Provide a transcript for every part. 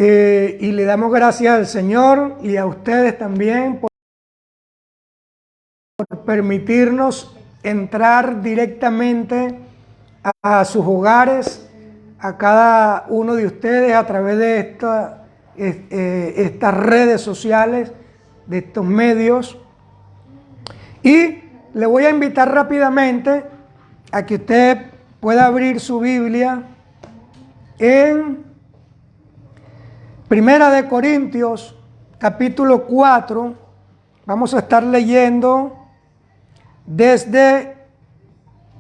Y le damos gracias al Señor y a ustedes también por permitirnos entrar directamente a sus hogares, a cada uno de ustedes a través de estas redes sociales, de estos medios. Y le voy a invitar rápidamente a que usted pueda abrir su Biblia en Primera de Corintios, capítulo 4. Vamos a estar leyendo desde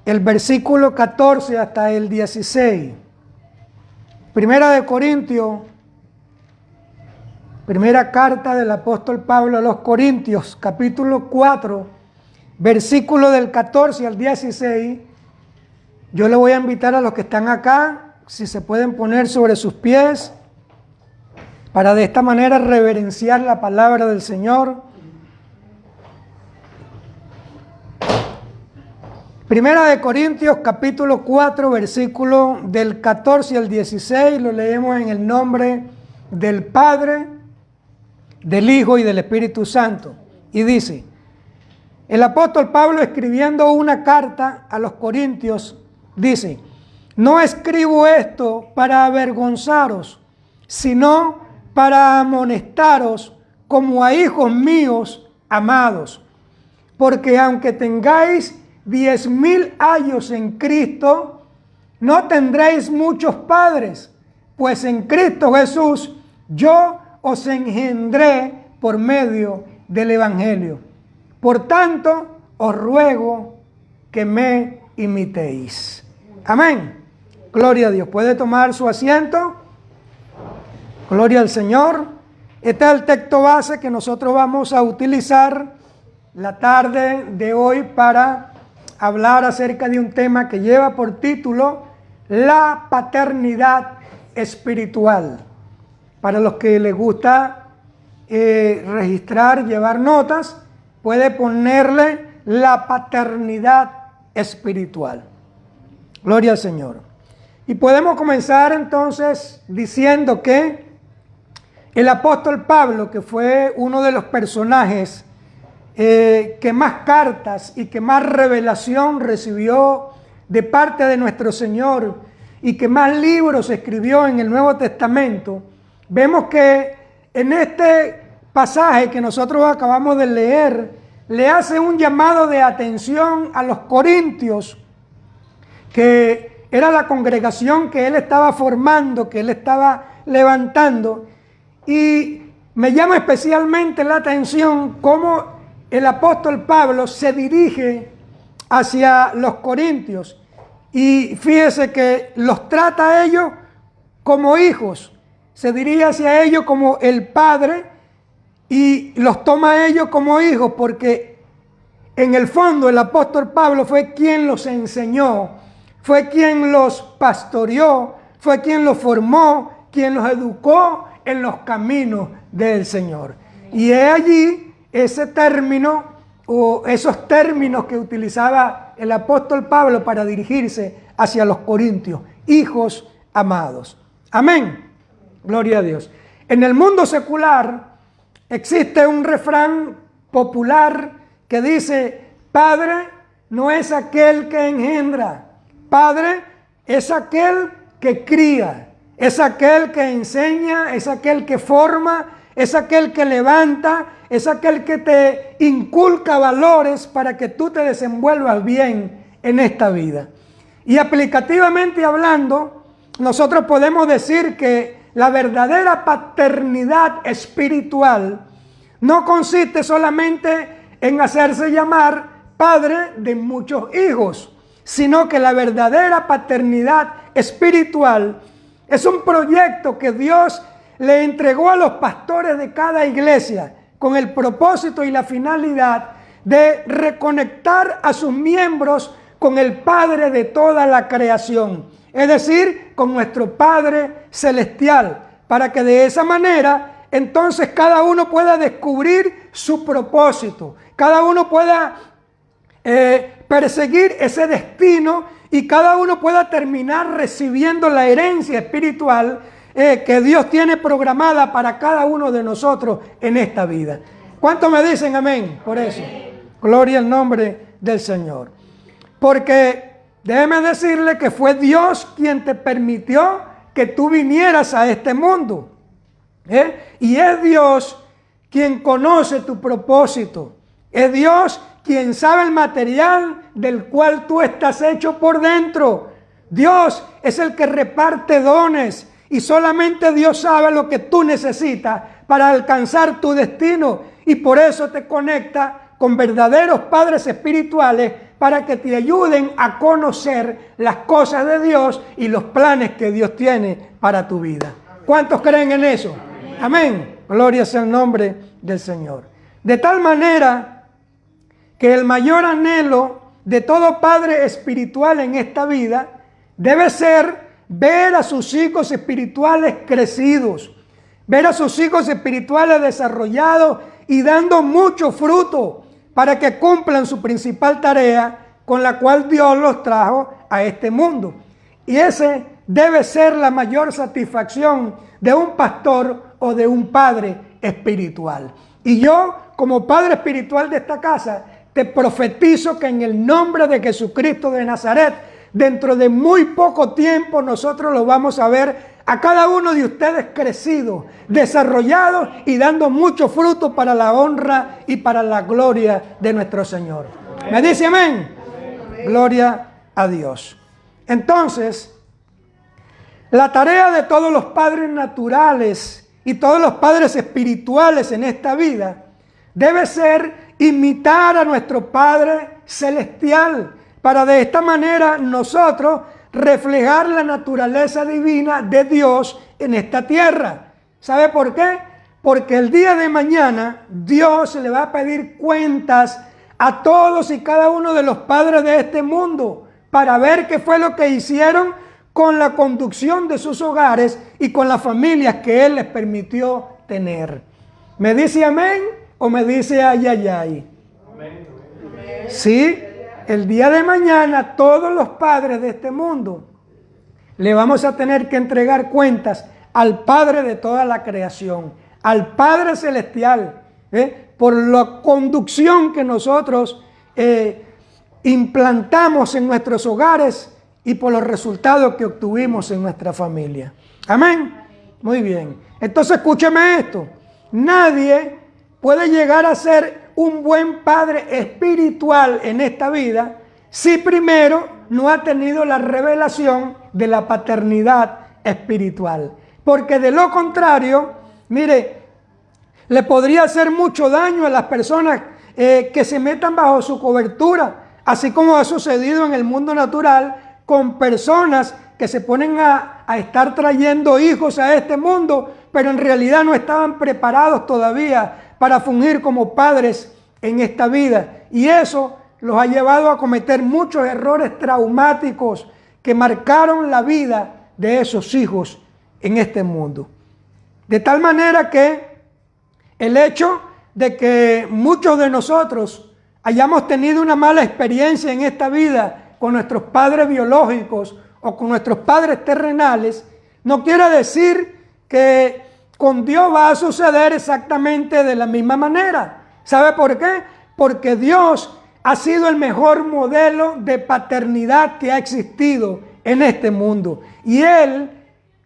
el versículo 14 hasta el 16. Primera de Corintios, primera carta del apóstol Pablo a los Corintios, capítulo 4, versículo del 14 al 16. Yo le voy a invitar a los que están acá, si se pueden poner sobre sus pies, para de esta manera reverenciar la palabra del Señor. Primera de Corintios, capítulo 4, versículo del 14 al 16, lo leemos en el nombre del Padre, del Hijo y del Espíritu Santo. Y dice, el apóstol Pablo, escribiendo una carta a los Corintios, dice, no escribo esto para avergonzaros, sino para amonestaros como a hijos míos amados. Porque aunque tengáis 10,000 años en Cristo, no tendréis muchos padres, pues en Cristo Jesús yo os engendré por medio del Evangelio. Por tanto, os ruego que me imitéis. Amén. Gloria a Dios. ¿Puede tomar su asiento? Gloria al Señor. Este es el texto base que nosotros vamos a utilizar la tarde de hoy para hablar acerca de un tema que lleva por título la paternidad espiritual. Para los que les gusta registrar, llevar notas, puede ponerle la paternidad espiritual. Gloria al Señor. Y podemos comenzar entonces diciendo que el apóstol Pablo, que fue uno de los personajes que más cartas y que más revelación recibió de parte de nuestro Señor y que más libros escribió en el Nuevo Testamento, vemos que en este pasaje que nosotros acabamos de leer, le hace un llamado de atención a los corintios, que era la congregación que él estaba formando, que él estaba levantando, y me llama especialmente la atención cómo el apóstol Pablo se dirige hacia los corintios y fíjese que los trata a ellos como hijos, se dirige hacia ellos como el Padre y los toma a ellos como hijos, porque en el fondo el apóstol Pablo fue quien los enseñó, fue quien los pastoreó, fue quien los formó, quien los educó en los caminos del Señor. Y es allí ese término o esos términos que utilizaba el apóstol Pablo para dirigirse hacia los corintios, hijos amados. Amén. Gloria a Dios. En el mundo secular existe un refrán popular que dice, Padre no es aquel que engendra, Padre es aquel que cría, es aquel que enseña, es aquel que forma, es aquel que levanta, es aquel que te inculca valores para que tú te desenvuelvas bien en esta vida. Y aplicativamente hablando, nosotros podemos decir que la verdadera paternidad espiritual no consiste solamente en hacerse llamar padre de muchos hijos, sino que la verdadera paternidad espiritual es un proyecto que Dios le entregó a los pastores de cada iglesia con el propósito y la finalidad de reconectar a sus miembros con el Padre de toda la creación, es decir, con nuestro Padre celestial, para que de esa manera entonces cada uno pueda descubrir su propósito, cada uno pueda perseguir ese destino y cada uno pueda terminar recibiendo la herencia espiritual que Dios tiene programada para cada uno de nosotros en esta vida. ¿Cuántos me dicen amén por eso? Gloria al nombre del Señor. Porque déjeme decirle que fue Dios quien te permitió que tú vinieras a este mundo. Y es Dios quien conoce tu propósito. Es Dios quien sabe el material del cual tú estás hecho por dentro. Dios es el que reparte dones y solamente Dios sabe lo que tú necesitas para alcanzar tu destino. Y por eso te conecta con verdaderos padres espirituales para que te ayuden a conocer las cosas de Dios y los planes que Dios tiene para tu vida. ¿Cuántos creen en eso? Amén. Gloria sea el nombre del Señor. De tal manera que el mayor anhelo de todo padre espiritual en esta vida debe ser ver a sus hijos espirituales crecidos, ver a sus hijos espirituales desarrollados y dando mucho fruto para que cumplan su principal tarea con la cual Dios los trajo a este mundo. Y ese debe ser la mayor satisfacción de un pastor o de un padre espiritual. Y yo, como padre espiritual de esta casa, te profetizo que en el nombre de Jesucristo de Nazaret, dentro de muy poco tiempo nosotros lo vamos a ver a cada uno de ustedes crecidos, desarrollados y dando mucho fruto para la honra y para la gloria de nuestro Señor. ¿Me dice amén? Gloria a Dios. Entonces, la tarea de todos los padres naturales y todos los padres espirituales en esta vida debe ser imitar a nuestro Padre Celestial, para de esta manera nosotros reflejar la naturaleza divina de Dios en esta tierra. ¿Sabe por qué? Porque el día de mañana Dios le va a pedir cuentas a todos y cada uno de los padres de este mundo para ver qué fue lo que hicieron con la conducción de sus hogares y con las familias que Él les permitió tener. ¿Me dice amén o me dice ay, ay, ay? Amén. Sí. El día de mañana todos los padres de este mundo le vamos a tener que entregar cuentas al Padre de toda la creación, al Padre Celestial, por la conducción que nosotros implantamos en nuestros hogares y por los resultados que obtuvimos en nuestra familia. Amén. Muy bien. Entonces escúcheme esto. Nadie puede llegar a ser un buen padre espiritual en esta vida si primero no ha tenido la revelación de la paternidad espiritual. Porque de lo contrario, mire, le podría hacer mucho daño a las personas que se metan bajo su cobertura, así como ha sucedido en el mundo natural con personas que se ponen a estar trayendo hijos a este mundo, pero en realidad no estaban preparados todavía para fungir como padres en esta vida. Y eso los ha llevado a cometer muchos errores traumáticos que marcaron la vida de esos hijos en este mundo. De tal manera que el hecho de que muchos de nosotros hayamos tenido una mala experiencia en esta vida con nuestros padres biológicos o con nuestros padres terrenales, no quiere decir que con Dios va a suceder exactamente de la misma manera. ¿Sabe por qué? Porque Dios ha sido el mejor modelo de paternidad que ha existido en este mundo. Y Él,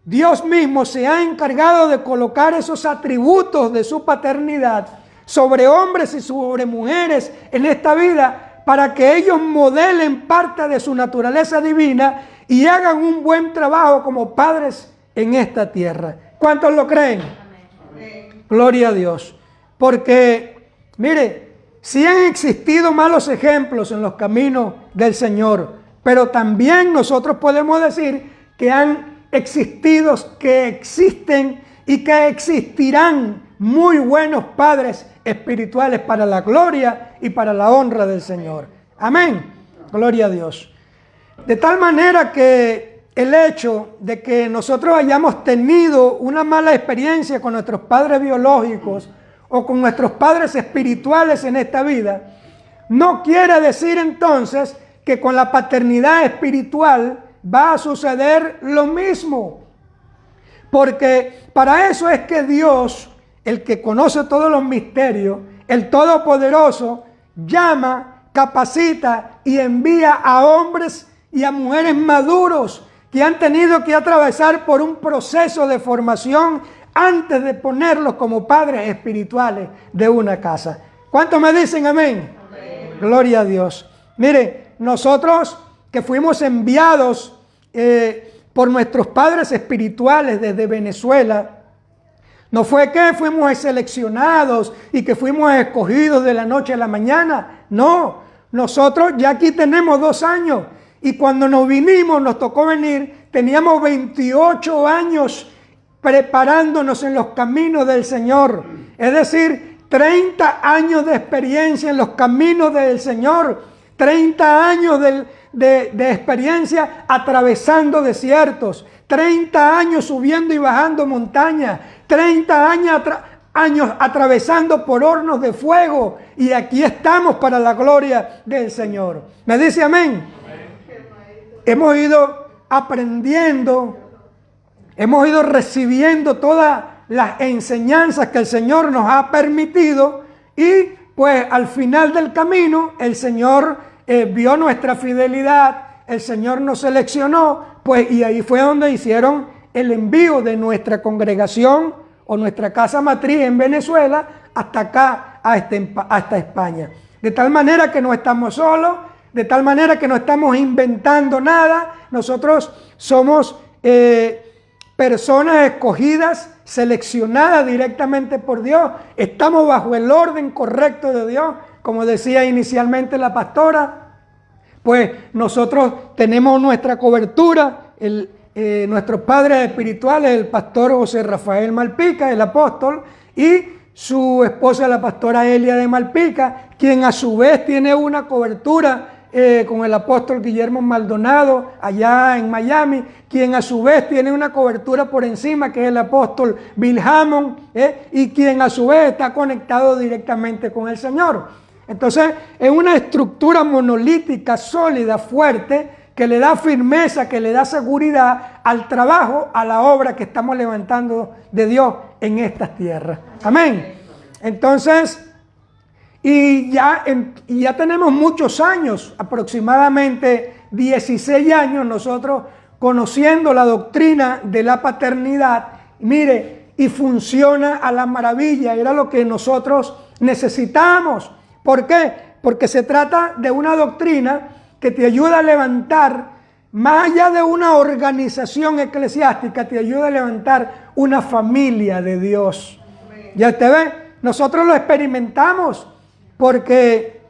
Dios mismo, se ha encargado de colocar esos atributos de su paternidad sobre hombres y sobre mujeres en esta vida para que ellos modelen parte de su naturaleza divina y hagan un buen trabajo como padres en esta tierra. ¿Cuántos lo creen? Amén. Gloria a Dios. Porque, mire, sí han existido malos ejemplos en los caminos del Señor, pero también nosotros podemos decir que han existido, que existen y que existirán muy buenos padres espirituales para la gloria y para la honra del Señor. Amén. Gloria a Dios. De tal manera que el hecho de que nosotros hayamos tenido una mala experiencia con nuestros padres biológicos o con nuestros padres espirituales en esta vida, no quiere decir entonces que con la paternidad espiritual va a suceder lo mismo. Porque para eso es que Dios, el que conoce todos los misterios, el Todopoderoso, llama, capacita y envía a hombres y a mujeres maduros que han tenido que atravesar por un proceso de formación antes de ponerlos como padres espirituales de una casa. ¿Cuántos me dicen amén? Amén. Gloria a Dios. Mire, nosotros que fuimos enviados por nuestros padres espirituales desde Venezuela, no fue que fuimos seleccionados y que fuimos escogidos de la noche a la mañana. No, nosotros ya aquí tenemos 2 años y cuando nos vinimos, nos tocó venir, teníamos 28 años preparándonos en los caminos del Señor. Es decir, 30 años de experiencia en los caminos del Señor, 30 años de experiencia atravesando desiertos, 30 años subiendo y bajando montañas, 30 años atravesando por hornos de fuego, y aquí estamos para la gloria del Señor. ¿Me dice amén? Hemos ido aprendiendo, hemos ido recibiendo todas las enseñanzas que el Señor nos ha permitido, y pues al final del camino el Señor vio nuestra fidelidad, el Señor nos seleccionó, pues, y ahí fue donde hicieron el envío de nuestra congregación o nuestra casa matriz en Venezuela hasta acá, hasta España. De tal manera que no estamos solos, de tal manera que no estamos inventando nada. Nosotros somos personas escogidas, seleccionadas directamente por Dios. Estamos bajo el orden correcto de Dios, como decía inicialmente la pastora. Pues nosotros tenemos nuestra cobertura, nuestros padres espirituales, el pastor José Rafael Malpica, el apóstol, y su esposa, la pastora Elia de Malpica, quien a su vez tiene una cobertura con el apóstol Guillermo Maldonado allá en Miami, quien a su vez tiene una cobertura por encima, que es el apóstol Bill Hammond, y quien a su vez está conectado directamente con el Señor. Entonces es una estructura monolítica, sólida, fuerte, que le da firmeza, que le da seguridad al trabajo, a la obra que estamos levantando de Dios en estas tierras. Amén. Entonces, y ya tenemos muchos años, aproximadamente 16 años, nosotros conociendo la doctrina de la paternidad. Mire, y funciona a la maravilla, era lo que nosotros necesitamos. ¿Por qué? Porque se trata de una doctrina que te ayuda a levantar, más allá de una organización eclesiástica, te ayuda a levantar una familia de Dios. Ya usted ve, nosotros lo experimentamos porque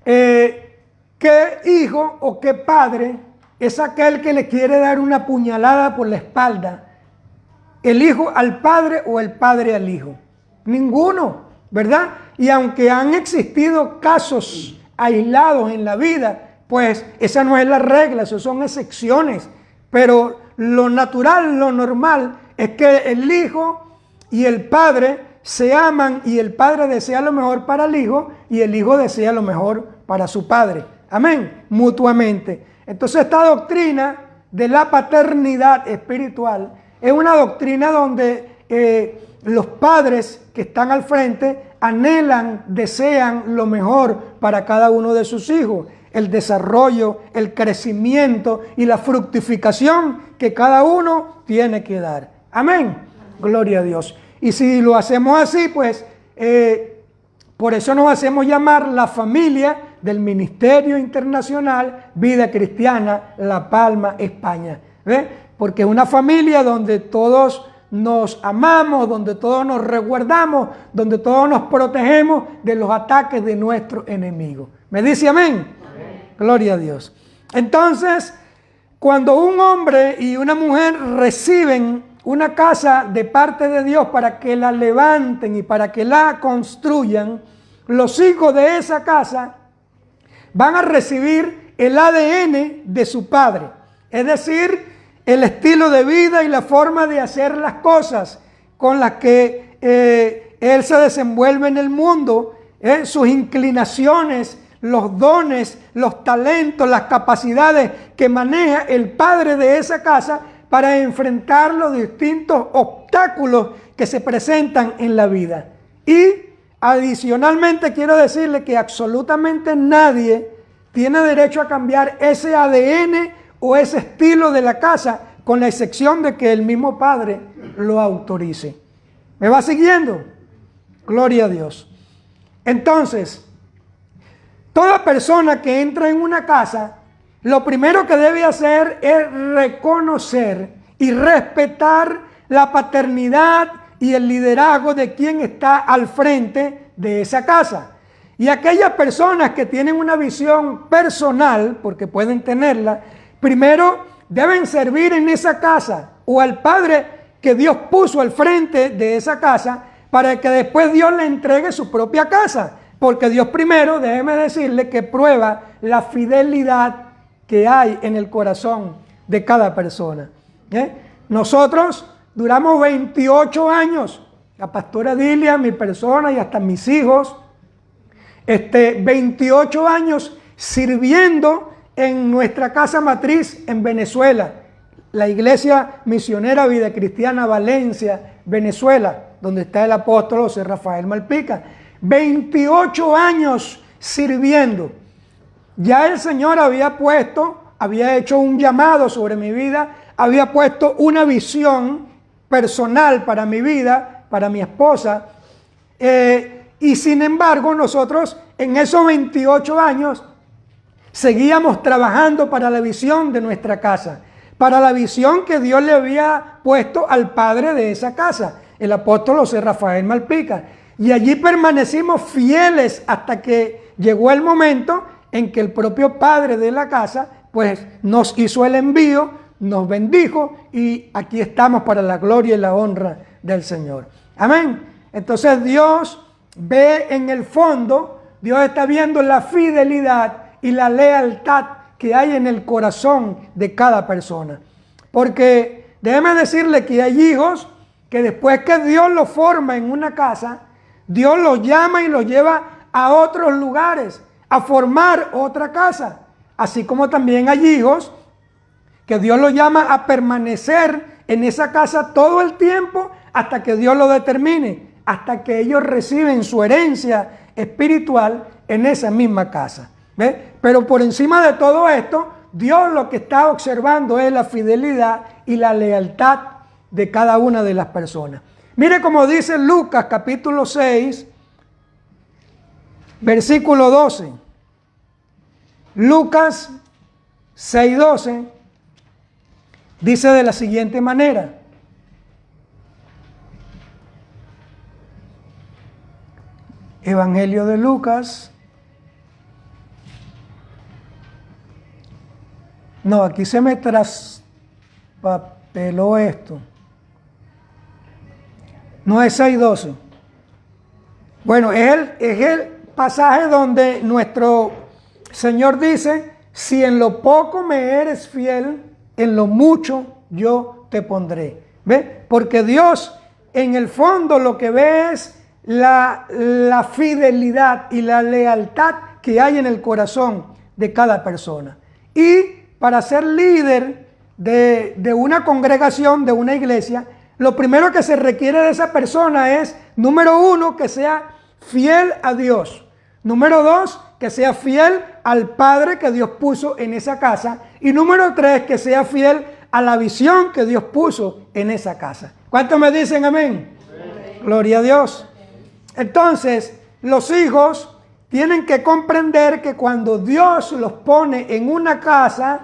¿qué hijo o qué padre es aquel que le quiere dar una puñalada por la espalda? ¿El hijo al padre o el padre al hijo? Ninguno, ¿verdad? Y aunque han existido casos aislados en la vida, pues esa no es la regla, esas son excepciones. Pero lo natural, lo normal, es que el hijo y el padre se aman y el padre desea lo mejor para el hijo y el hijo desea lo mejor para su padre. Amén, mutuamente. Entonces esta doctrina de la paternidad espiritual es una doctrina donde los padres que están al frente anhelan, desean lo mejor para cada uno de sus hijos, el desarrollo, el crecimiento y la fructificación que cada uno tiene que dar. Amén. Gloria a Dios. Y si lo hacemos así, pues por eso nos hacemos llamar la familia del Ministerio Internacional Vida Cristiana La Palma, España. ¿Ve? Porque es una familia donde todos nos amamos, donde todos nos resguardamos, donde todos nos protegemos de los ataques de nuestros enemigos. ¿Me dice amén? Amén. Gloria a Dios. Entonces, cuando un hombre y una mujer reciben una casa de parte de Dios para que la levanten y para que la construyan, los hijos de esa casa van a recibir el ADN de su padre. Es decir, el estilo de vida y la forma de hacer las cosas con las que él se desenvuelve en el mundo, sus inclinaciones, los dones, los talentos, las capacidades que maneja el padre de esa casa, para enfrentar los distintos obstáculos que se presentan en la vida. Y adicionalmente quiero decirle que absolutamente nadie tiene derecho a cambiar ese ADN o ese estilo de la casa, con la excepción de que el mismo Padre lo autorice. ¿Me va siguiendo? Gloria a Dios. Entonces, toda persona que entra en una casa, lo primero que debe hacer es reconocer y respetar la paternidad y el liderazgo de quien está al frente de esa casa. Y aquellas personas que tienen una visión personal, porque pueden tenerla, primero deben servir en esa casa o al Padre que Dios puso al frente de esa casa, para que después Dios le entregue su propia casa. Porque Dios primero, déjeme decirle, que prueba la fidelidad que hay en el corazón de cada persona. Nosotros duramos 28 años, la pastora Dilia, mi persona y hasta mis hijos, 28 años sirviendo en nuestra casa matriz en Venezuela, la Iglesia Misionera Vida Cristiana Valencia, Venezuela, donde está el apóstol José Rafael Malpica. 28 años sirviendo. Ya el Señor había hecho un llamado sobre mi vida, había puesto una visión personal para mi vida, para mi esposa, y sin embargo nosotros en esos 28 años seguíamos trabajando para la visión de nuestra casa, para la visión que Dios le había puesto al padre de esa casa, el apóstol José Rafael Malpica. Y allí permanecimos fieles hasta que llegó el momento en que el propio padre de la casa pues nos hizo el envío, nos bendijo y aquí estamos para la gloria y la honra del Señor. Amén. Entonces Dios ve en el fondo, Dios está viendo la fidelidad y la lealtad que hay en el corazón de cada persona. Porque déjeme decirle que hay hijos que después que Dios los forma en una casa, Dios los llama y los lleva a otros lugares, a formar otra casa. Así como también hay hijos que Dios los llama a permanecer en esa casa todo el tiempo hasta que Dios lo determine, hasta que ellos reciben su herencia espiritual en esa misma casa. ¿Ve? Pero por encima de todo esto, Dios lo que está observando es la fidelidad y la lealtad de cada una de las personas. Mire cómo dice Lucas capítulo 6, versículo 12. Lucas 6:12 dice de la siguiente manera: Evangelio de Lucas. No, aquí se me traspapeló esto. No es 6:12. Bueno, es el pasaje donde nuestro Señor dice: si en lo poco me eres fiel, en lo mucho yo te pondré. ¿Ve? Porque Dios en el fondo lo que ve es la fidelidad y la lealtad que hay en el corazón de cada persona. Y para ser líder de una congregación, de una iglesia, lo primero que se requiere de esa persona es, número 1, que sea fiel a Dios. Número 2, que sea fiel al Padre que Dios puso en esa casa. Y número 3, que sea fiel a la visión que Dios puso en esa casa. ¿Cuántos me dicen amén? Amén. Gloria a Dios. Entonces, los hijos tienen que comprender que cuando Dios los pone en una casa,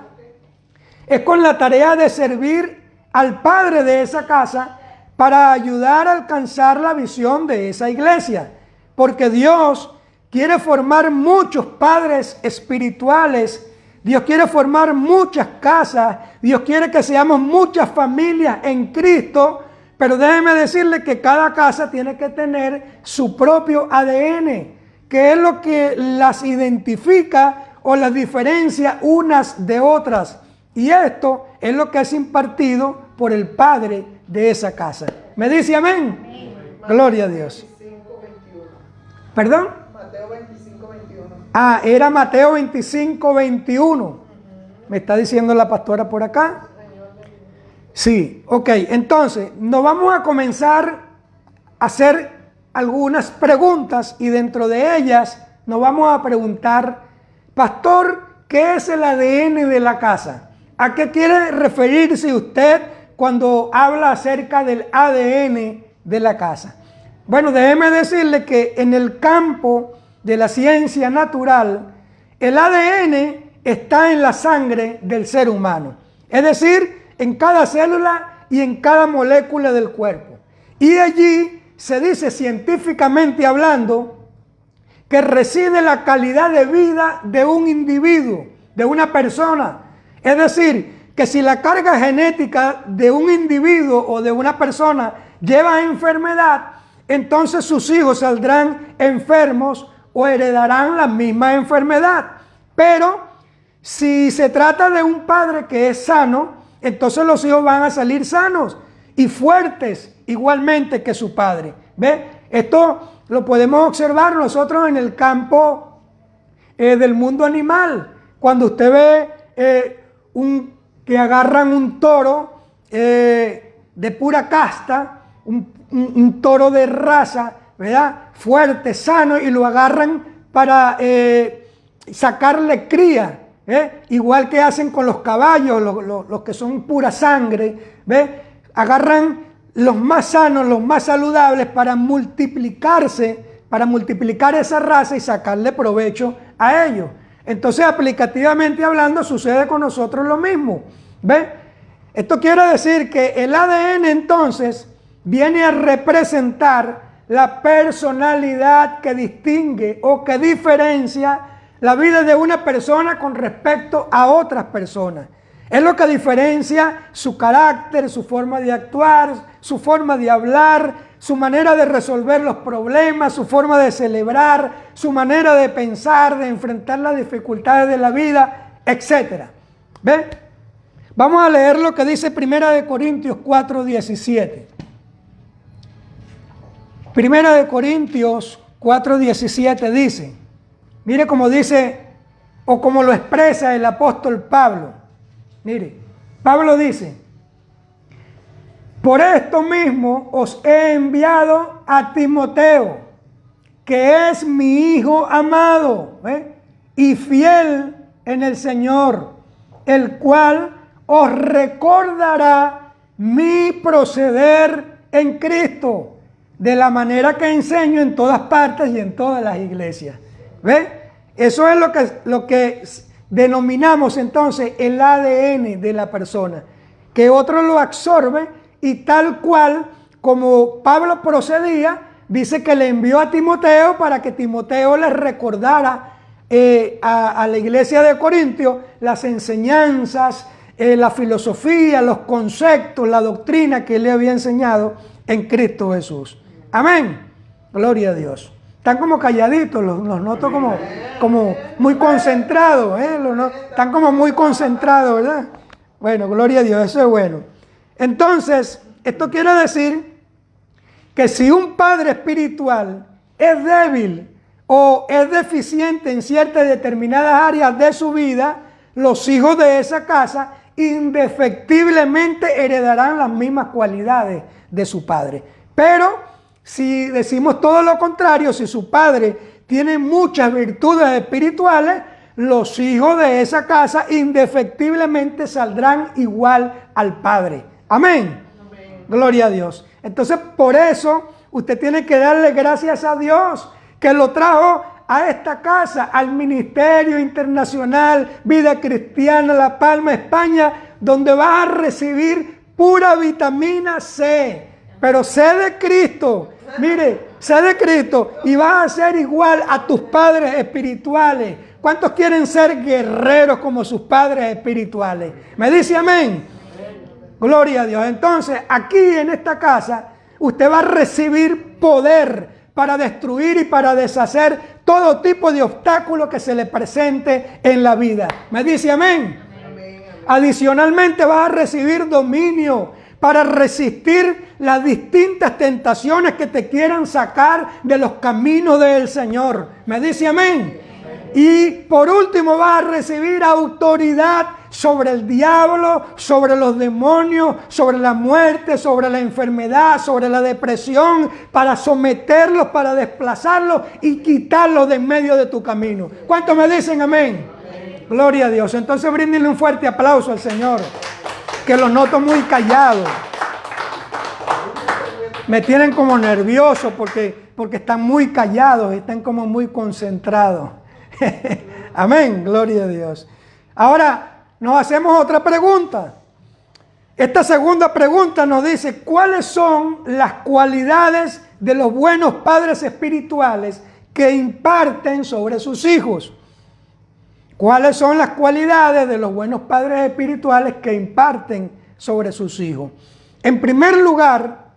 es con la tarea de servir al Padre de esa casa para ayudar a alcanzar la visión de esa iglesia. Porque Dios quiere formar muchos padres espirituales. Dios quiere formar muchas casas. Dios quiere que seamos muchas familias en Cristo. Pero déjeme decirle que cada casa tiene que tener su propio ADN, que es lo que las identifica o las diferencia unas de otras. Y esto es lo que es impartido por el Padre de esa casa. ¿Me dice amén? Amén. Gloria a Dios. 25, 21. ¿Perdón? Mateo 25, 21. Ah, era Mateo 25, 21. Me está diciendo la pastora por acá. Sí, ok. Entonces, nos vamos a comenzar a hacer algunas preguntas y dentro de ellas nos vamos a preguntar, pastor, ¿qué es el ADN de la casa? ¿A qué quiere referirse usted cuando habla acerca del ADN de la casa? Bueno, déjeme decirle que en el campo de la ciencia natural, el ADN está en la sangre del ser humano. Es decir, en cada célula y en cada molécula del cuerpo. Y allí se dice científicamente hablando que reside la calidad de vida de un individuo, de una persona. Es decir, que si la carga genética de un individuo o de una persona lleva enfermedad, entonces sus hijos saldrán enfermos o heredarán la misma enfermedad. Pero si se trata de un padre que es sano, entonces los hijos van a salir sanos y fuertes igualmente que su padre. ¿Ve? Esto lo podemos observar nosotros en el campo del mundo animal. Cuando usted ve que agarran un toro de pura casta, un toro de raza, ¿verdad? Fuerte, sano, y lo agarran para sacarle cría. Igual que hacen con los caballos, los que son pura sangre, ¿ve? Agarran los más sanos, los más saludables para multiplicarse, para multiplicar esa raza y sacarle provecho a ellos. Entonces, aplicativamente hablando, sucede con nosotros lo mismo, ¿ve? Esto quiere decir que el ADN entonces viene a representar la personalidad que distingue o que diferencia la vida de una persona con respecto a otras personas. Es lo que diferencia su carácter, su forma de actuar, su forma de hablar, su manera de resolver los problemas, su forma de celebrar, su manera de pensar, de enfrentar las dificultades de la vida, etc. ¿Ve? Vamos a leer lo que dice 1 Corintios 4:17. 1 Corintios 4:17 dice, mire cómo dice, o como lo expresa el apóstol Pablo. Mire, Pablo dice, por esto mismo os he enviado a Timoteo, que es mi hijo amado, y fiel en el Señor, el cual os recordará mi proceder en Cristo, de la manera que enseño en todas partes y en todas las iglesias. ¿Ve? Eso es lo que denominamos entonces el ADN de la persona, que otro lo absorbe y tal cual como Pablo procedía, dice que le envió a Timoteo para que Timoteo les recordara a la iglesia de Corintios las enseñanzas, la filosofía, los conceptos, la doctrina que él le había enseñado en Cristo Jesús. Amén. Gloria a Dios. Están como calladitos, los noto como muy concentrados, están como muy concentrados, ¿verdad? Bueno, gloria a Dios, eso es bueno. Entonces, esto quiere decir que si un padre espiritual es débil o es deficiente en ciertas determinadas áreas de su vida, los hijos de esa casa indefectiblemente heredarán las mismas cualidades de su padre. Pero si decimos todo lo contrario, si su padre tiene muchas virtudes espirituales, los hijos de esa casa indefectiblemente saldrán igual al padre. Amén. Amén. Gloria a Dios. Entonces, por eso usted tiene que darle gracias a Dios que lo trajo a esta casa, al Ministerio Internacional Vida Cristiana La Palma, España, donde vas a recibir pura vitamina C. Pero sé de Cristo, mire, sé de Cristo y vas a ser igual a tus padres espirituales. ¿Cuántos quieren ser guerreros como sus padres espirituales? ¿Me dice amén? Gloria a Dios. Entonces, aquí en esta casa, usted va a recibir poder para destruir y para deshacer todo tipo de obstáculos que se le presente en la vida. ¿Me dice amén? Adicionalmente, vas a recibir dominio para resistir las distintas tentaciones que te quieran sacar de los caminos del Señor. ¿Me dice amén? Y por último vas a recibir autoridad sobre el diablo, sobre los demonios, sobre la muerte, sobre la enfermedad, sobre la depresión, para someterlos, para desplazarlos y quitarlos de en medio de tu camino. ¿Cuántos me dicen amén? Amén. Gloria a Dios. Entonces bríndenle un fuerte aplauso al Señor, que los noto muy callados. Me tienen como nervioso porque están muy callados, están como muy concentrados. Amén, gloria a Dios. Ahora nos hacemos otra pregunta. Esta segunda pregunta nos dice, ¿cuáles son las cualidades de los buenos padres espirituales que imparten sobre sus hijos? ¿Cuáles son las cualidades de los buenos padres espirituales que imparten sobre sus hijos? En primer lugar,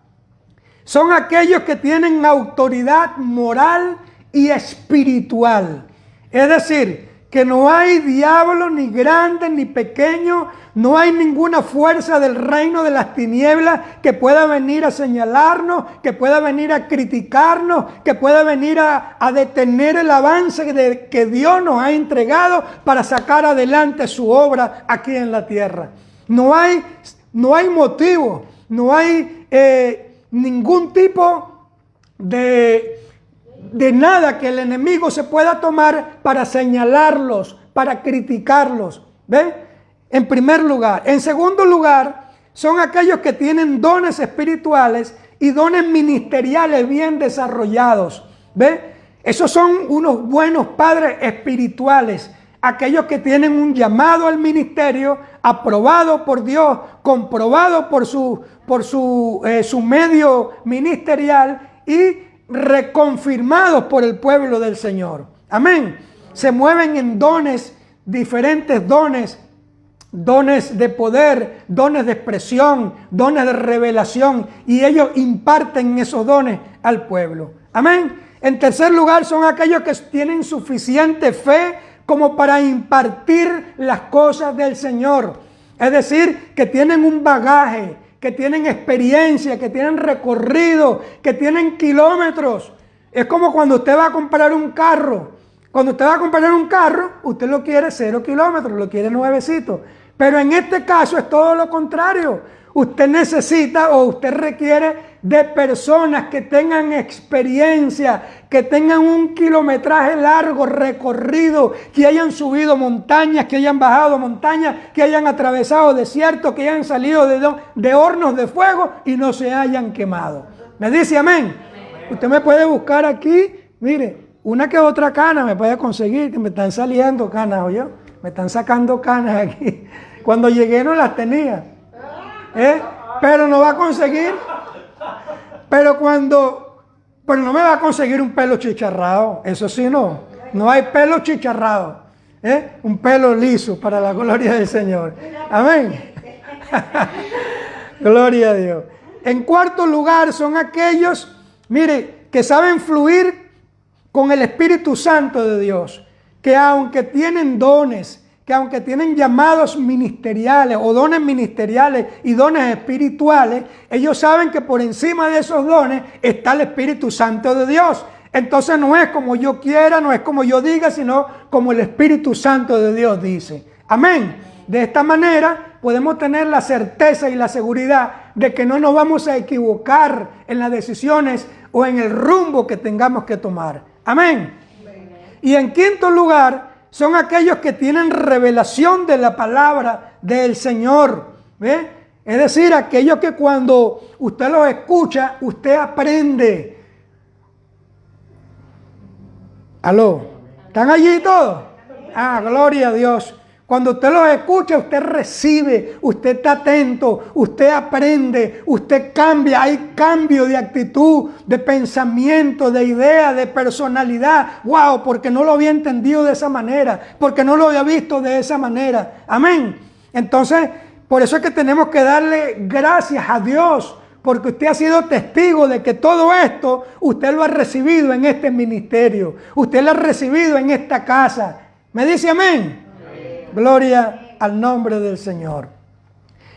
son aquellos que tienen autoridad moral y espiritual. Es decir, que no hay diablo ni grande ni pequeño, no hay ninguna fuerza del reino de las tinieblas que pueda venir a señalarnos, que pueda venir a criticarnos, que pueda venir a detener el avance que Dios nos ha entregado para sacar adelante su obra aquí en la tierra. No hay motivo, no hay ningún tipo de nada que el enemigo se pueda tomar para señalarlos, para criticarlos. ¿Ve? En primer lugar. En segundo lugar, son aquellos que tienen dones espirituales y dones ministeriales bien desarrollados. ¿Ve? Esos son unos buenos padres espirituales. Aquellos que tienen un llamado al ministerio aprobado por Dios, comprobado por su medio ministerial y reconfirmados por el pueblo del Señor. Amén. Se mueven en dones, diferentes dones de poder, dones de expresión, dones de revelación, y ellos imparten esos dones al pueblo. Amén. En tercer lugar, son aquellos que tienen suficiente fe como para impartir las cosas del Señor. Es decir, que tienen un bagaje, que tienen experiencia, que tienen recorrido, que tienen kilómetros. Es como cuando usted va a comprar un carro. Cuando usted va a comprar un carro, usted lo quiere 0 kilómetros, lo quiere nuevecito. Pero en este caso es todo lo contrario. Usted necesita o usted requiere de personas que tengan experiencia, que tengan un kilometraje largo recorrido, que hayan subido montañas, que hayan bajado montañas, que hayan atravesado desiertos, que hayan salido de hornos de fuego y no se hayan quemado. ¿Me dice amén? Usted me puede buscar aquí, mire, una que otra cana me puede conseguir, que me están saliendo canas, ¿oye? Me están sacando canas aquí. Cuando llegué no las tenía. Pero no va a conseguir. Pero no me va a conseguir un pelo chicharrado. Eso sí no. No hay pelo chicharrado. Un pelo liso para la gloria del Señor. Amén. Gloria a Dios. En cuarto lugar son aquellos, mire, que saben fluir con el Espíritu Santo de Dios. Que aunque tienen dones, que aunque tienen llamados ministeriales o dones ministeriales y dones espirituales, ellos saben que por encima de esos dones está el Espíritu Santo de Dios. Entonces no es como yo quiera, no es como yo diga, sino como el Espíritu Santo de Dios dice. Amén. De esta manera podemos tener la certeza y la seguridad de que no nos vamos a equivocar en las decisiones o en el rumbo que tengamos que tomar. Amén. Y en quinto lugar, son aquellos que tienen revelación de la palabra del Señor. ¿Ve? Es decir, aquellos que cuando usted los escucha, usted aprende. ¿Aló? ¿Están allí todos? Ah, gloria a Dios. Cuando usted los escucha, usted recibe, usted está atento, usted aprende, usted cambia, hay cambio de actitud, de pensamiento, de idea, de personalidad. ¡Wow! Porque no lo había entendido de esa manera, porque no lo había visto de esa manera. Amén. Entonces, por eso es que tenemos que darle gracias a Dios, porque usted ha sido testigo de que todo esto usted lo ha recibido en este ministerio, usted lo ha recibido en esta casa. ¿Me dice amén? Gloria al nombre del Señor.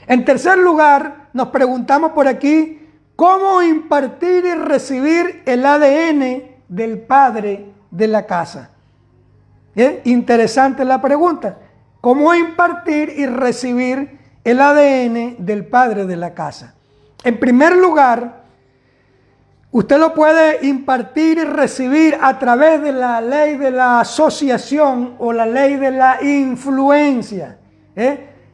En tercer lugar, nos preguntamos por aquí, ¿cómo impartir y recibir el ADN del padre de la casa? Interesante la pregunta. cómo impartir y recibir el ADN del padre de la casa. En primer lugar, usted lo puede impartir y recibir a través de la ley de la asociación o la ley de la influencia.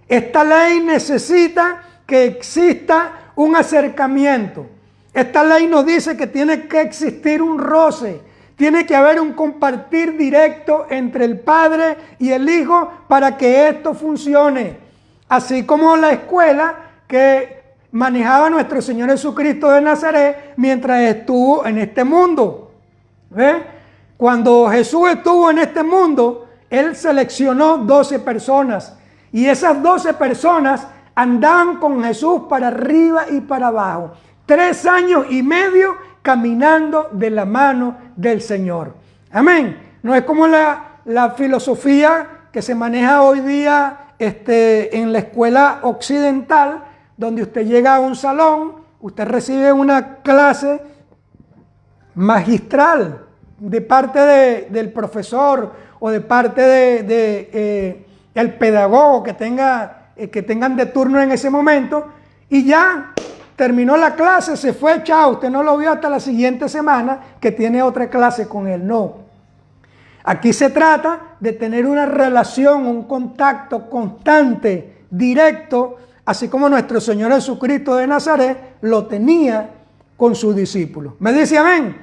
Esta ley necesita que exista un acercamiento. Esta ley nos dice que tiene que existir un roce, tiene que haber un compartir directo entre el Padre y el Hijo para que esto funcione. Así como la escuela que manejaba nuestro Señor Jesucristo de Nazaret mientras estuvo en este mundo. Cuando Jesús estuvo en este mundo, Él seleccionó 12 personas. Y esas 12 personas andaban con Jesús para arriba y para abajo. 3 años y medio caminando de la mano del Señor. Amén. No es como la filosofía que se maneja hoy día en la escuela occidental, donde usted llega a un salón, usted recibe una clase magistral de parte del profesor o de parte del pedagogo que tengan de turno en ese momento, y ya terminó la clase, se fue, chao, usted no lo vio hasta la siguiente semana que tiene otra clase con él. No. Aquí se trata de tener una relación, un contacto constante, directo, así como nuestro Señor Jesucristo de Nazaret lo tenía con sus discípulos. ¿Me dice amén?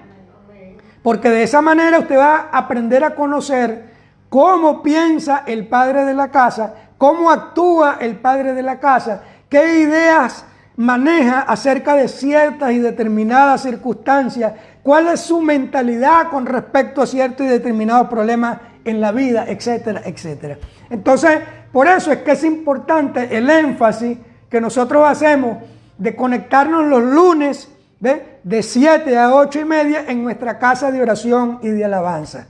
Porque de esa manera usted va a aprender a conocer cómo piensa el padre de la casa, cómo actúa el padre de la casa, qué ideas maneja acerca de ciertas y determinadas circunstancias, cuál es su mentalidad con respecto a ciertos y determinados problemas en la vida, etcétera, etcétera. Entonces, por eso es que es importante el énfasis que nosotros hacemos de conectarnos los lunes de 7 a 8 y media en nuestra casa de oración y de alabanza.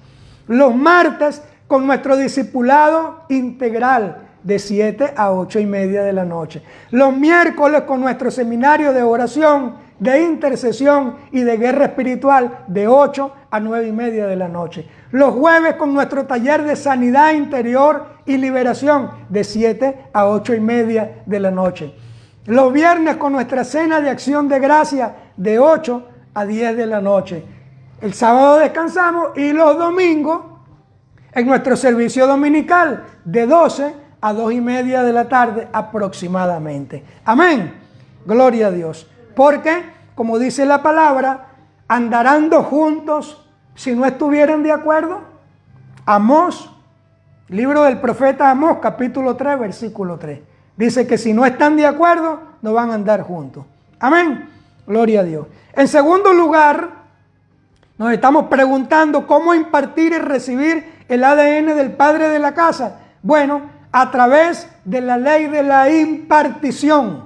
Los martes con nuestro discipulado integral de 7 a 8 y media de la noche. Los miércoles con nuestro seminario de oración, de intercesión y de guerra espiritual de 8 a 9 y media de la noche. Los jueves con nuestro taller de sanidad interior y liberación de 7 a 8 y media de la noche. Los viernes con nuestra cena de acción de gracia de 8 a 10 de la noche. El sábado descansamos y los domingos en nuestro servicio dominical de 12 a 2 y media de la tarde aproximadamente. Amén. Gloria a Dios. Porque, como dice la palabra, andarán dos juntos si no estuvieran de acuerdo. Amós, libro del profeta Amós, capítulo 3, versículo 3. Dice que si no están de acuerdo, no van a andar juntos. Amén. Gloria a Dios. En segundo lugar, nos estamos preguntando cómo impartir y recibir el ADN del padre de la casa. Bueno, a través de la ley de la impartición.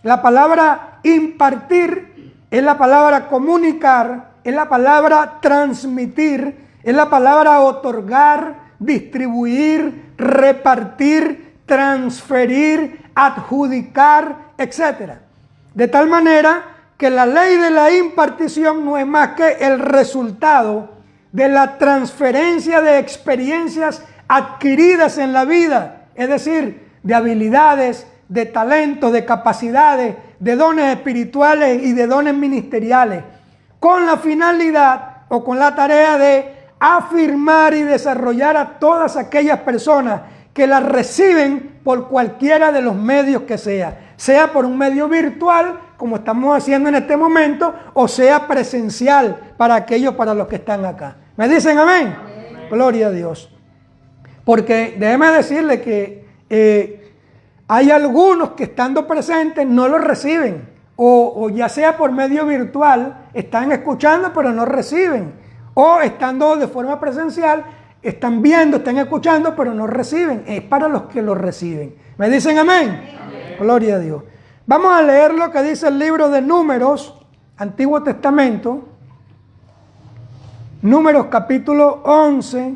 La palabra impartir es la palabra comunicar, es la palabra transmitir, es la palabra otorgar, distribuir, repartir, transferir, adjudicar, etc. De tal manera que la ley de la impartición no es más que el resultado de la transferencia de experiencias adquiridas en la vida, es decir, de habilidades, de talentos, de capacidades, de dones espirituales y de dones ministeriales, con la finalidad o con la tarea de afirmar y desarrollar a todas aquellas personas que las reciben por cualquiera de los medios que sea por un medio virtual, como estamos haciendo en este momento, o sea presencial para aquellos para los que están acá. ¿Me dicen amén? Amén. Gloria a Dios. Porque déjeme decirle que hay algunos que estando presentes no lo reciben, o ya sea por medio virtual, están escuchando pero no reciben, o estando de forma presencial, están viendo, están escuchando pero no reciben. Es para los que lo reciben. ¿Me dicen amén? Amén. Gloria a Dios. Vamos a leer lo que dice el libro de Números, Antiguo Testamento, Números capítulo 11,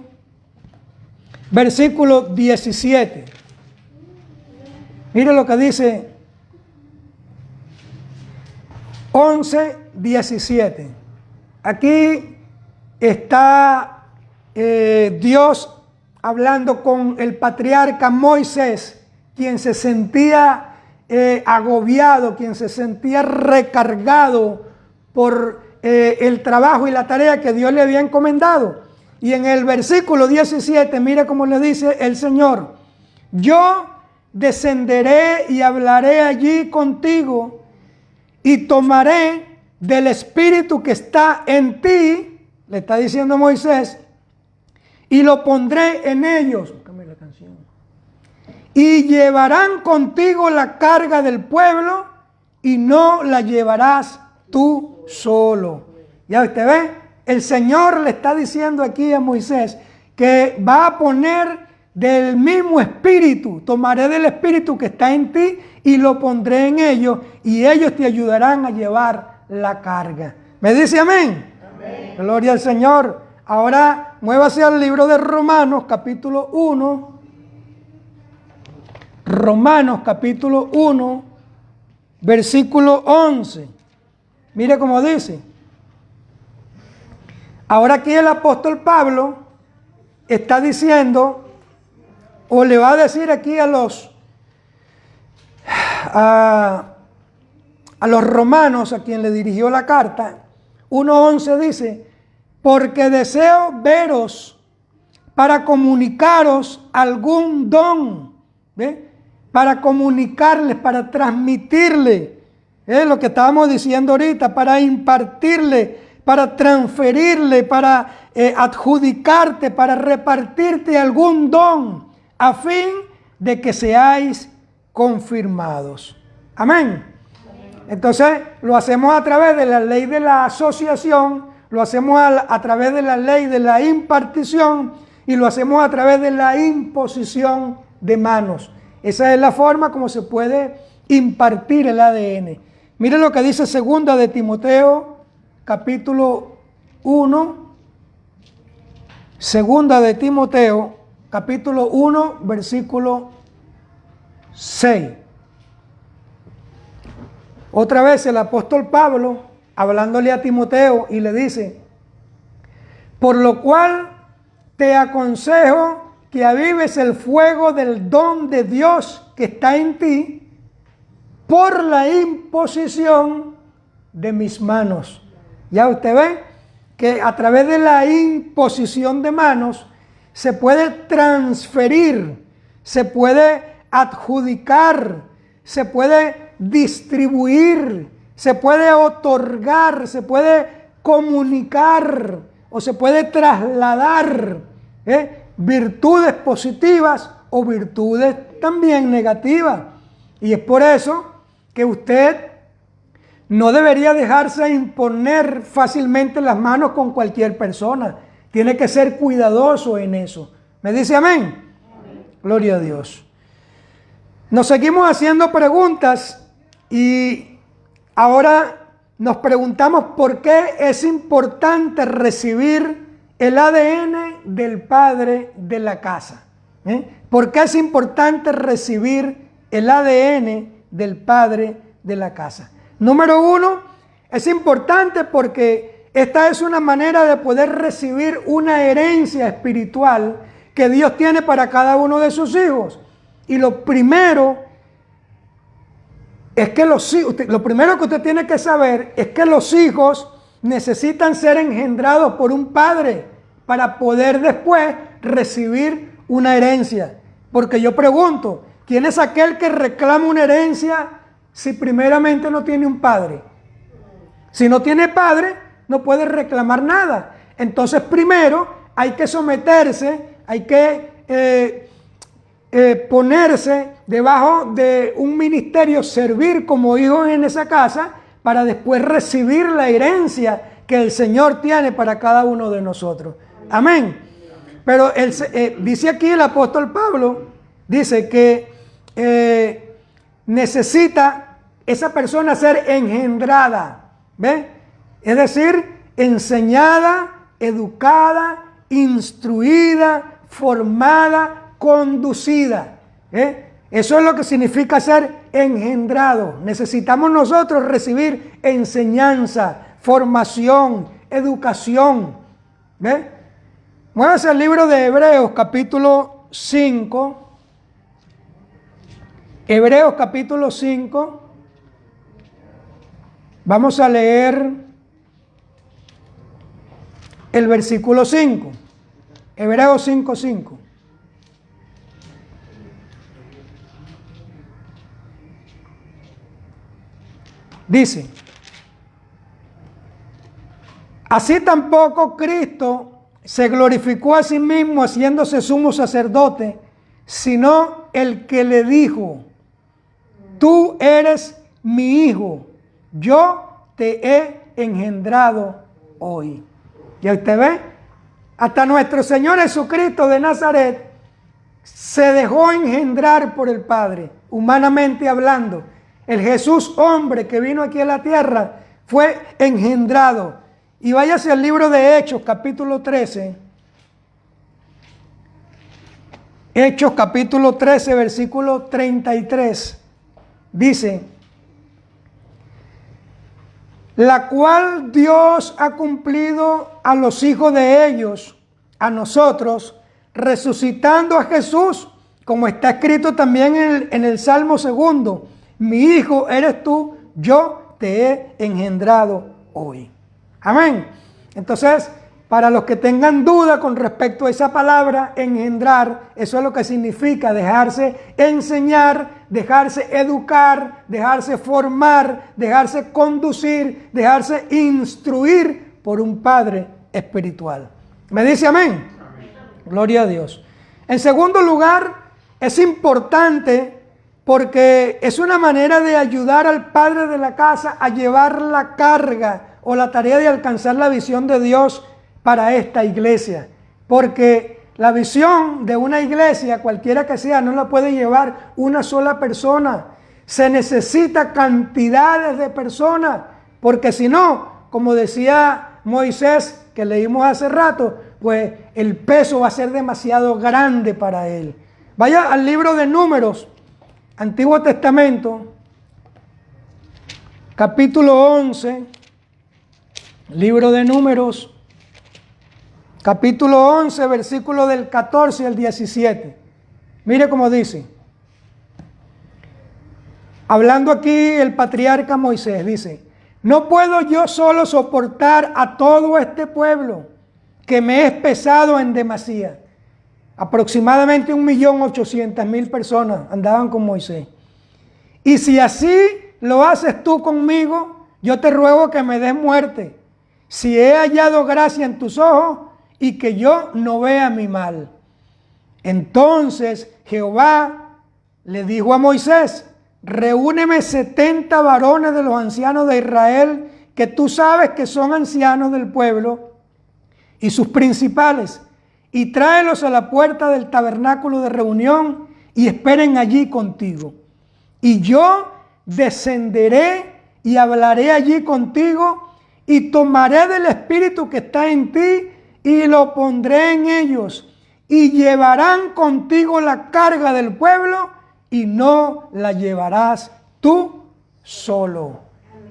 versículo 17. Mire lo que dice 11, 17. Aquí está Dios hablando con el patriarca Moisés, quien se sentía agobiado, quien se sentía recargado por el trabajo y la tarea que Dios le había encomendado. Y en el versículo 17, mire cómo le dice el Señor: yo descenderé y hablaré allí contigo y tomaré del espíritu que está en ti, le está diciendo Moisés, y lo pondré en ellos. Búscame la canción. Y llevarán contigo la carga del pueblo y no la llevarás tú solo. Ya usted ve, el Señor le está diciendo aquí a Moisés que va a poner del mismo espíritu, tomaré del espíritu que está en ti y lo pondré en ellos y ellos te ayudarán a llevar la carga. ¿Me dice amén? Amén. Gloria al Señor. Ahora muévase al libro de Romanos capítulo 1. Romanos capítulo 1, versículo 11. Mire cómo dice. Ahora aquí el apóstol Pablo está diciendo, o le va a decir aquí a los romanos, a quien le dirigió la carta, 1:11 dice: porque deseo veros para comunicaros algún don, ¿ve? Para comunicarles, para transmitirle, lo que estábamos diciendo ahorita, para impartirle, para transferirle, para adjudicarte, para repartirte algún don, a fin de que seáis confirmados. Amén. Entonces lo hacemos a través de la ley de la asociación, lo hacemos a través de la ley de la impartición y lo hacemos a través de la imposición de manos. Esa es la forma como se puede impartir el ADN. Mire lo que dice 2 de Timoteo, capítulo 1. 2 de Timoteo, capítulo 1, versículo 6. Otra vez el apóstol Pablo, hablándole a Timoteo, y le dice: por lo cual te aconsejo que avives el fuego del don de Dios que está en ti por la imposición de mis manos. Ya usted ve que a través de la imposición de manos se puede transferir, se puede adjudicar, se puede distribuir, se puede otorgar, se puede comunicar o se puede trasladar virtudes positivas o virtudes también negativas. Y es por eso que usted no debería dejarse imponer fácilmente las manos con cualquier persona. Tiene que ser cuidadoso en eso. ¿Me dice amén? Amén. Gloria a Dios. Nos seguimos haciendo preguntas y ahora nos preguntamos por qué es importante recibir el ADN del padre de la casa. ¿Por qué es importante recibir el ADN del padre de la casa? Número 1, es importante porque esta es una manera de poder recibir una herencia espiritual que Dios tiene para cada uno de sus hijos. Y lo primero es que lo primero que usted tiene que saber es que los hijos necesitan ser engendrados por un padre para poder después recibir una herencia. Porque yo pregunto, ¿quién es aquel que reclama una herencia si primeramente no tiene un padre? Si no tiene padre, no puede reclamar nada. Entonces primero hay que someterse, hay que ponerse debajo de un ministerio, servir como hijos en esa casa para después recibir la herencia que el Señor tiene para cada uno de nosotros. Amén. Pero dice aquí el apóstol Pablo, dice que necesita esa persona ser engendrada, ¿ve? Es decir, enseñada, educada, instruida, formada, conducida. Eso es lo que significa ser engendrado. Necesitamos nosotros recibir enseñanza, formación, educación. ¿Ve? Muévase al libro de Hebreos, capítulo 5. Hebreos, capítulo 5. Vamos a leer el versículo 5. Hebreos 5, 5. Dice: así tampoco Cristo se glorificó a sí mismo haciéndose sumo sacerdote, sino el que le dijo: tú eres mi hijo, yo te he engendrado hoy. ¿Ya usted ve? Hasta nuestro Señor Jesucristo de Nazaret se dejó engendrar por el Padre, humanamente hablando. El Jesús hombre que vino aquí a la tierra fue engendrado. Y váyase al libro de Hechos, capítulo 13. Hechos, capítulo 13, versículo 33. Dice: la cual Dios ha cumplido a los hijos de ellos, a nosotros, resucitando a Jesús, como está escrito también en el Salmo 2. Mi hijo eres tú, yo te he engendrado hoy. Amén. Entonces, para los que tengan duda con respecto a esa palabra, engendrar, eso es lo que significa dejarse enseñar, dejarse educar, dejarse formar, dejarse conducir, dejarse instruir por un Padre espiritual. ¿Me dice amén? Amén. Gloria a Dios. En segundo lugar, es importante porque es una manera de ayudar al padre de la casa a llevar la carga o la tarea de alcanzar la visión de Dios para esta iglesia. Porque la visión de una iglesia, cualquiera que sea, no la puede llevar una sola persona. Se necesita cantidades de personas, porque si no, como decía Moisés, que leímos hace rato, pues el peso va a ser demasiado grande para él. Vaya al libro de Números, Antiguo Testamento, capítulo 11, libro de Números, capítulo 11, versículo del 14 al 17. Mire cómo dice. Hablando aquí el patriarca Moisés, dice: no puedo yo solo soportar a todo este pueblo, que me es pesado en demasía. Aproximadamente 1.800.000 personas andaban con Moisés. Y si así lo haces tú conmigo, yo te ruego que me des muerte, si he hallado gracia en tus ojos, y que yo no vea mi mal. Entonces Jehová le dijo a Moisés: reúneme 70 varones de los ancianos de Israel, que tú sabes que son ancianos del pueblo, y sus principales, y tráelos a la puerta del tabernáculo de reunión, y esperen allí contigo. Y yo descenderé y hablaré allí contigo, y tomaré del espíritu que está en ti, y lo pondré en ellos, y llevarán contigo la carga del pueblo, y no la llevarás tú solo.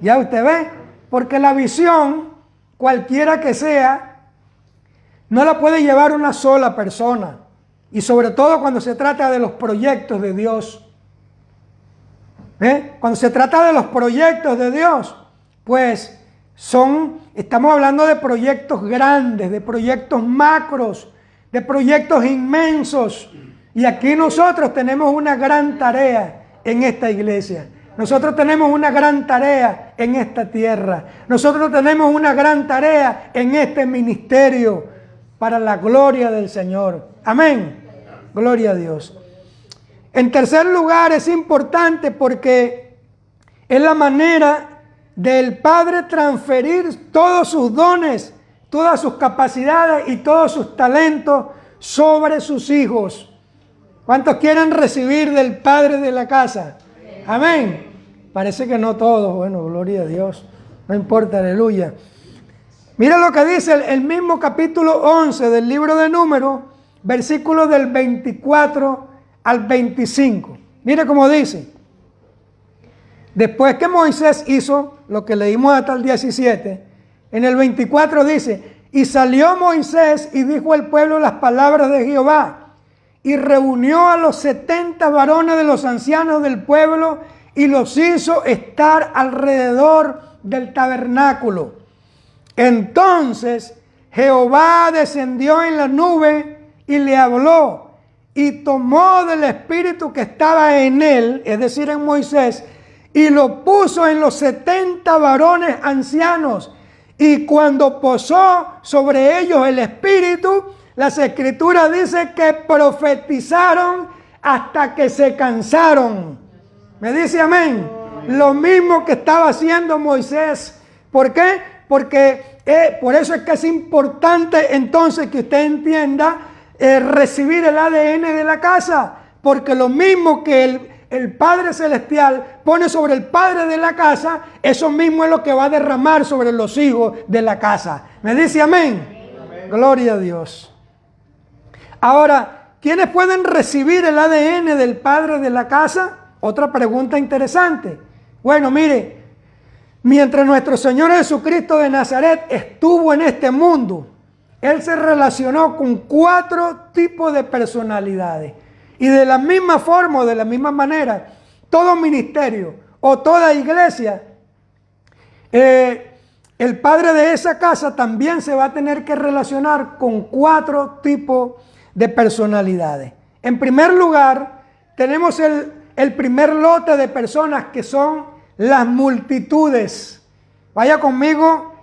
¿Ya usted ve? Porque la visión, cualquiera que sea, no la puede llevar una sola persona. Y sobre todo cuando se trata de los proyectos de Dios. Cuando se trata de los proyectos de Dios, pues estamos hablando de proyectos grandes, de proyectos macros, de proyectos inmensos. Y aquí nosotros tenemos una gran tarea en esta iglesia. Nosotros tenemos una gran tarea en esta tierra. Nosotros tenemos una gran tarea en este ministerio para la gloria del Señor. Amén. Gloria a Dios. En tercer lugar, es importante porque es la manera del Padre transferir todos sus dones, todas sus capacidades y todos sus talentos sobre sus hijos. ¿Cuántos quieren recibir del Padre de la casa? Amén. Parece que no todos. Bueno, gloria a Dios. No importa, aleluya. Mira lo que dice el mismo capítulo 11 del libro de Números, versículos del 24 al 25. Mire cómo dice. Después que Moisés hizo lo que leímos hasta el 17, en el 24 dice: Y salió Moisés y dijo al pueblo las palabras de Jehová. Y reunió a los 70 varones de los ancianos del pueblo y los hizo estar alrededor del tabernáculo. Entonces Jehová descendió en la nube y le habló y tomó del espíritu que estaba en él, es decir, en Moisés, y lo puso en los 70 varones ancianos. Y cuando posó sobre ellos el espíritu, las escrituras dicen que profetizaron hasta que se cansaron. ¿Me dice amén? Lo mismo que estaba haciendo Moisés. ¿Por qué? Porque por eso es que es importante entonces que usted entienda recibir el ADN de la casa. Porque lo mismo que el Padre Celestial pone sobre el Padre de la casa, eso mismo es lo que va a derramar sobre los hijos de la casa. ¿Me dice amén? Amén. Gloria a Dios. Ahora, ¿quiénes pueden recibir el ADN del padre de la casa? Otra pregunta interesante. Bueno, mire, mientras nuestro Señor Jesucristo de Nazaret estuvo en este mundo, Él se relacionó con 4 tipos de personalidades. Y de la misma forma o de la misma manera, todo ministerio o toda iglesia, el padre de esa casa también se va a tener que relacionar con 4 tipos de personalidades. En primer lugar, tenemos el primer lote de personas que son las multitudes. Vaya conmigo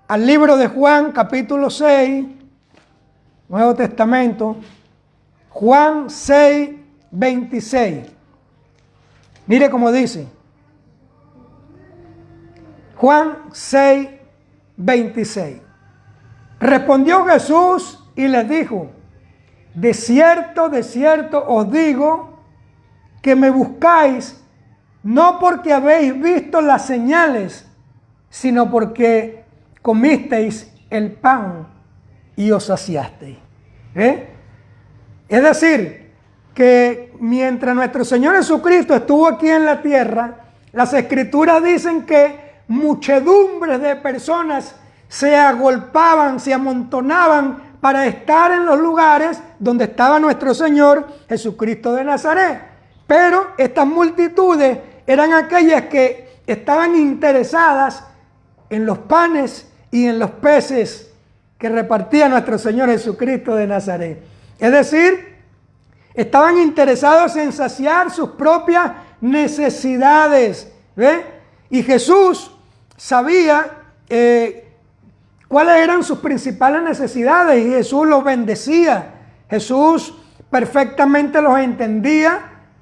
al libro de Juan, capítulo 6, Nuevo Testamento. Juan 6, 26. Mire cómo dice. Juan 6, 26. Respondió Jesús y les dijo: de cierto os digo que me buscáis, no porque habéis visto las señales, sino porque comisteis el pan y os saciasteis. Es decir, que mientras nuestro Señor Jesucristo estuvo aquí en la tierra, las Escrituras dicen que muchedumbres de personas se agolpaban, se amontonaban para estar en los lugares donde estaba nuestro Señor Jesucristo de Nazaret. Pero estas multitudes eran aquellas que estaban interesadas en los panes y en los peces que repartía nuestro Señor Jesucristo de Nazaret. Es decir, estaban interesados en saciar sus propias necesidades. ¿Ve? Y Jesús sabía cuáles eran sus principales necesidades y Jesús los bendecía. Jesús perfectamente los entendía,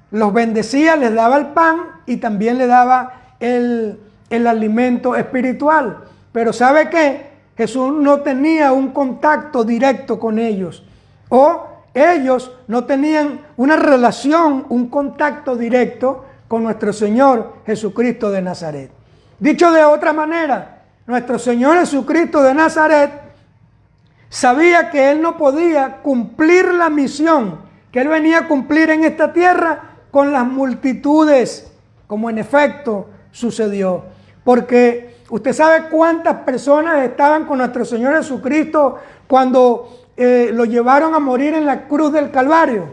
los bendecía, les daba el pan y también le daba el alimento espiritual. Pero ¿sabe qué? Jesús no tenía un contacto directo con ellos, o ellos no tenían una relación, un contacto directo con nuestro Señor Jesucristo de Nazaret. Dicho de otra manera, nuestro Señor Jesucristo de Nazaret sabía que Él no podía cumplir la misión que Él venía a cumplir en esta tierra con las multitudes, como en efecto sucedió. Porque usted sabe cuántas personas estaban con nuestro Señor Jesucristo cuando lo llevaron a morir en la cruz del Calvario.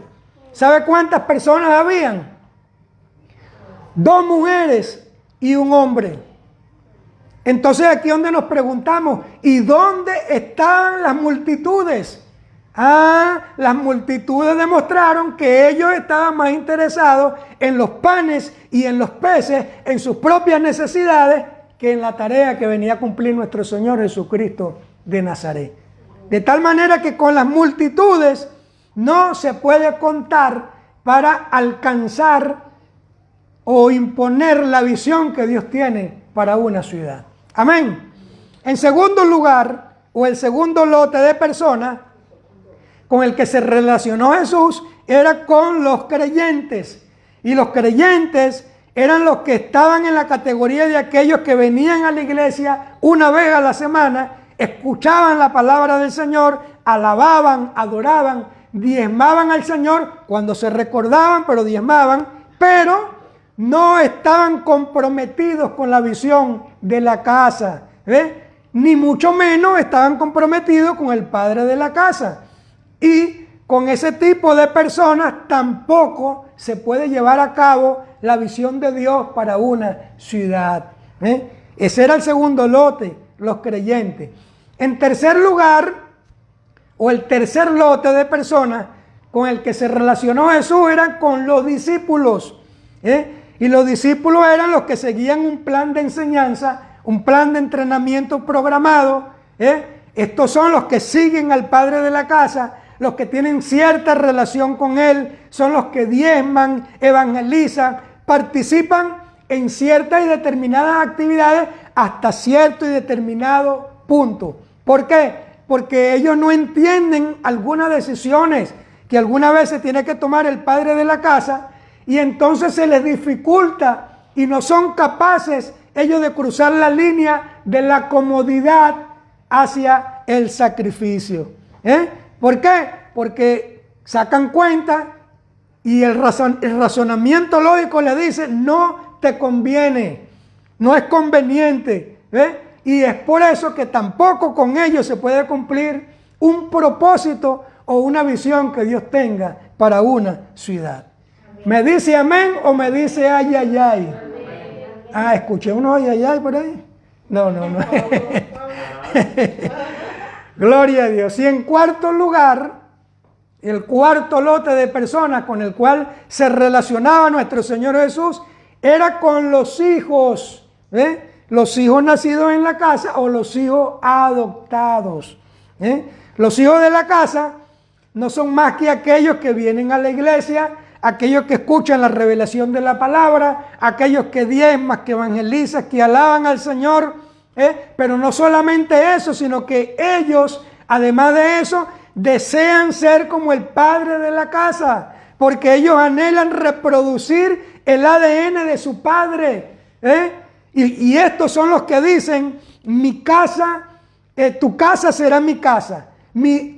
¿Sabe cuántas personas habían? 2 mujeres y un hombre. Entonces aquí es donde nos preguntamos, ¿y dónde estaban las multitudes? Las multitudes demostraron que ellos estaban más interesados en los panes y en los peces, en sus propias necesidades, que en la tarea que venía a cumplir nuestro Señor Jesucristo de Nazaret. De tal manera que con las multitudes no se puede contar para alcanzar o imponer la visión que Dios tiene para una ciudad. Amén. En segundo lugar, o el segundo lote de personas con el que se relacionó Jesús era con los creyentes. Y los creyentes eran los que estaban en la categoría de aquellos que venían a la iglesia una vez a la semana, escuchaban la palabra del Señor, alababan, adoraban, diezmaban al Señor cuando se recordaban, pero diezmaban, pero no estaban comprometidos con la visión de la casa. ¿Ve? ni mucho menos estaban comprometidos con el padre de la casa. Y con ese tipo de personas tampoco se puede llevar a cabo la visión de Dios para una ciudad. Ese era el segundo lote, los creyentes. En tercer lugar, o el tercer lote de personas con el que se relacionó Jesús eran con los discípulos. Y los discípulos eran los que seguían un plan de enseñanza, un plan de entrenamiento programado. Estos son los que siguen al padre de la casa, los que tienen cierta relación con él, son los que diezman, evangelizan, participan en ciertas y determinadas actividades hasta cierto y determinado punto. ¿Por qué? Porque ellos no entienden algunas decisiones que alguna vez se tiene que tomar el padre de la casa, y entonces se les dificulta y no son capaces ellos de cruzar la línea de la comodidad hacia el sacrificio. ¿Por qué? Porque sacan cuenta y el razonamiento lógico le dice: no te conviene, no es conveniente. Y es por eso que tampoco con ellos se puede cumplir un propósito o una visión que Dios tenga para una ciudad. ¿Me dice amén o me dice ay, ay, ay? Escuché unos ay, ay, ay por ahí. No. Gloria a Dios. Y en cuarto lugar, el cuarto lote de personas con el cual se relacionaba nuestro Señor Jesús era con los hijos. Los hijos nacidos en la casa o los hijos adoptados. Los hijos de la casa no son más que aquellos que vienen a la iglesia, aquellos que escuchan la revelación de la palabra, aquellos que diezman, que evangelizan, que alaban al Señor. Pero no solamente eso, sino que ellos, además de eso, desean ser como el padre de la casa, porque ellos anhelan reproducir el ADN de su padre. Y estos son los que dicen: mi casa, tu casa será mi casa,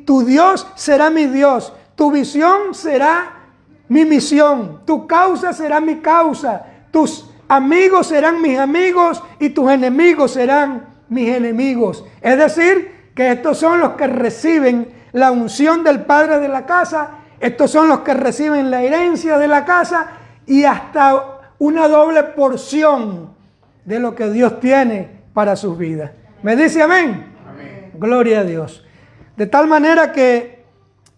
tu Dios será mi Dios, tu visión será mi misión, tu causa será mi causa, tus amigos serán mis amigos y tus enemigos serán mis enemigos. Es decir, que estos son los que reciben la unción del padre de la casa, estos son los que reciben la herencia de la casa y hasta una doble porción de lo que Dios tiene para sus vidas. ¿Me dice amén? Amén. Gloria a Dios. De tal manera que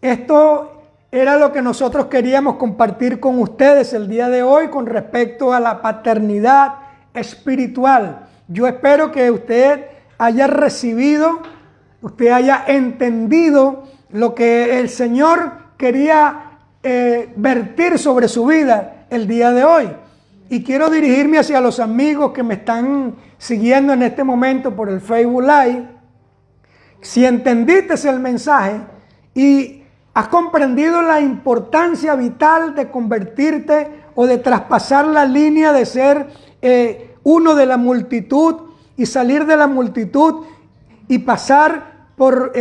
esto era lo que nosotros queríamos compartir con ustedes el día de hoy con respecto a la paternidad espiritual. Yo espero que usted haya recibido, usted haya entendido lo que el Señor quería vertir sobre su vida el día de hoy. Y quiero dirigirme hacia los amigos que me están siguiendo en este momento por el Facebook Live. Si entendiste el mensaje y has comprendido la importancia vital de convertirte o de traspasar la línea de ser uno de la multitud y salir de la multitud y pasar por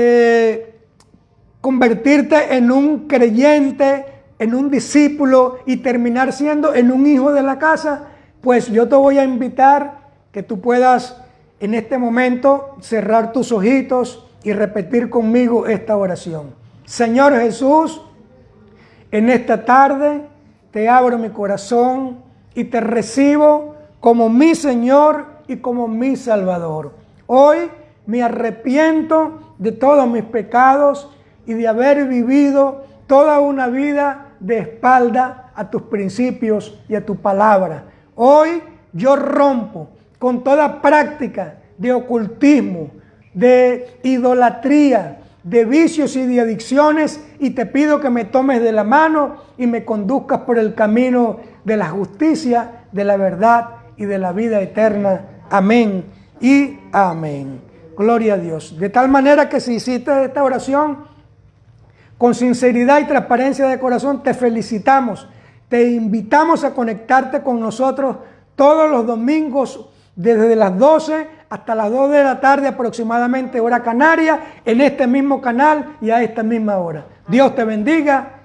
convertirte en un creyente, en un discípulo y terminar siendo en un hijo de la casa, pues yo te voy a invitar que tú puedas en este momento cerrar tus ojitos y repetir conmigo esta oración. Señor Jesús, en esta tarde te abro mi corazón y te recibo como mi Señor y como mi Salvador. Hoy me arrepiento de todos mis pecados y de haber vivido toda una vida de espalda a tus principios y a tu palabra. Hoy yo rompo con toda práctica de ocultismo, de idolatría, de vicios y de adicciones, y te pido que me tomes de la mano y me conduzcas por el camino de la justicia, de la verdad y de la vida eterna. Amén y amén. Gloria a Dios. De tal manera que si hiciste esta oración con sinceridad y transparencia de corazón, te felicitamos. Te invitamos a conectarte con nosotros todos los domingos desde las 12 hasta las 2 de la tarde aproximadamente, hora canaria, en este mismo canal y a esta misma hora. Dios te bendiga